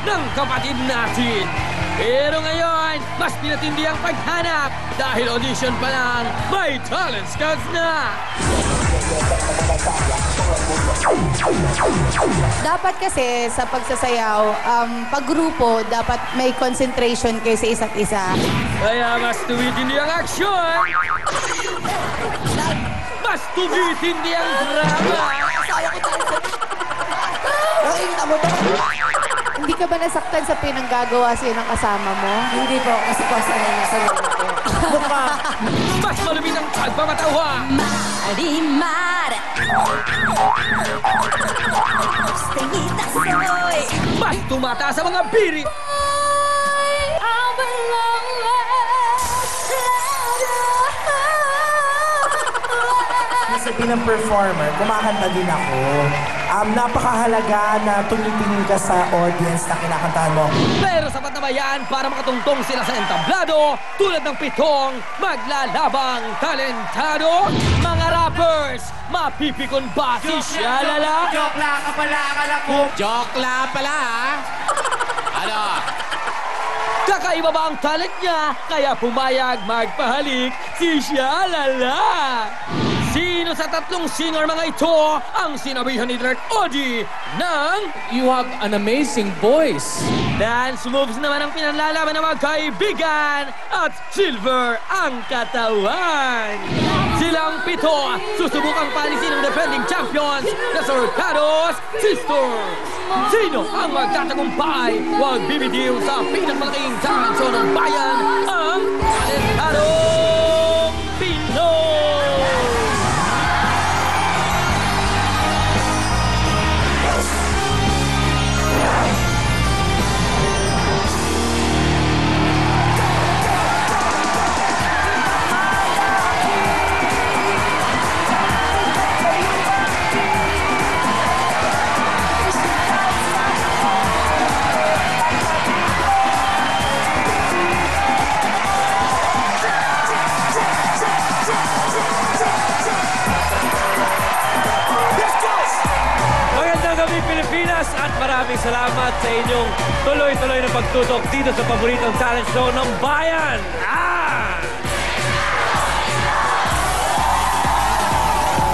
ng kapatid natin. Pero ngayon, mas pinatindi ang paghanap dahil audition pa lang, may talent scouts na. Dapat kasi sa pagsasayaw, pag grupo, dapat may concentration kayo sa isa't isa. Kaya mas tumitindi ang aksyon. Mas tumitindi ang drama. Hindi ka ba nasaktan sa pinanggagawa sa'yo ng kasama mo? Hindi po, kasi po sanay na sa lolo ko. Mas malupit ang pagpapatawa. Marimar. Stengita soy. Mas tumataas sa mga biri. Kasi bilang performer, kumakanta din ako. Napakahalaga na tumitingin ka sa audience na kinakantahan mo. Pero sapat na ba yan para makatungtong sila sa entablado tulad ng 7 maglalabang talentado? Mga rappers, mapipikon ba si Shalala? Joke lang ka pala, akala ko. Joke lang pala, ha? Ano? Kakaiba ba ang talent niya? Kaya pumayag magpahalik si Shalala. Sino sa 3 singer mga ito ang sinabihan ni Direk Odi ng You have an amazing voice. dance moves naman ang pinanlalaban ng mga kaibigan at silver ang katawan? Silang 7 susubukang palisin ng defending champions na Sorcados Sisters. Sino ang magtatagumpay? Huwag bibitiw sa pinakamalaking talent show ng bayan, ang Talentadong Pinoy! Pilipinas at maraming salamat sa inyong tuloy-tuloy na pagtutok dito sa paboritong talent show ng bayan.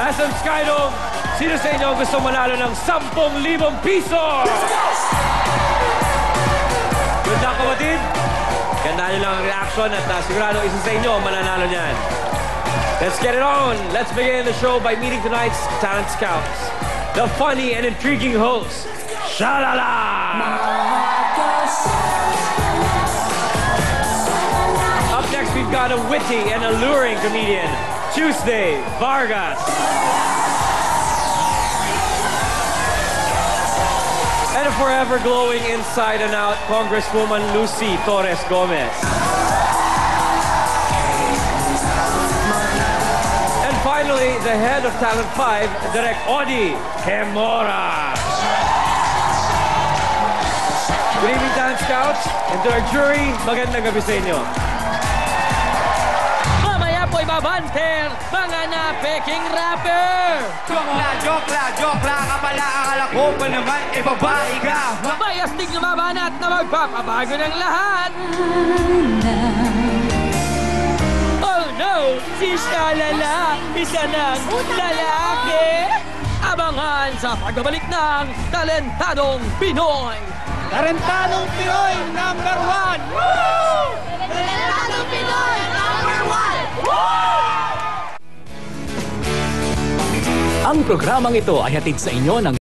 SM Skydome, sino sa inyo gusto manalo ng 10,000 piso? Good luck, kapatid. Ganda nyo lang ang reaction at sigurado isa sa inyo mananalo niyan. Let's get it on. Let's begin the show by meeting tonight's talent scouts. The funny and intriguing host, Shalala! Up next, we've got a witty and alluring comedian, Tuesday Vargas. And a forever glowing inside and out, Congresswoman Lucy Torres Gomez. Finally, the head of Talent 5, Direk Odi Quemora. Good evening, Talent Scouts. And to our jury, magandang gabi sa inyo. Mamaya po'y babanter, mga na-peking rapper. Joke lang ka pala, akala ko pa naman, babae ka. May astig na mabanat na magpapabago ng lahat. Oh no! Si Shalala, isa ng lalaki! Abangan sa pagbabalik ng Talentadong Pinoy! Talentadong Pinoy, number 1! Woo! Talentadong Pinoy, number 1! Woo! Ang programang ito ay hatid sa inyo ng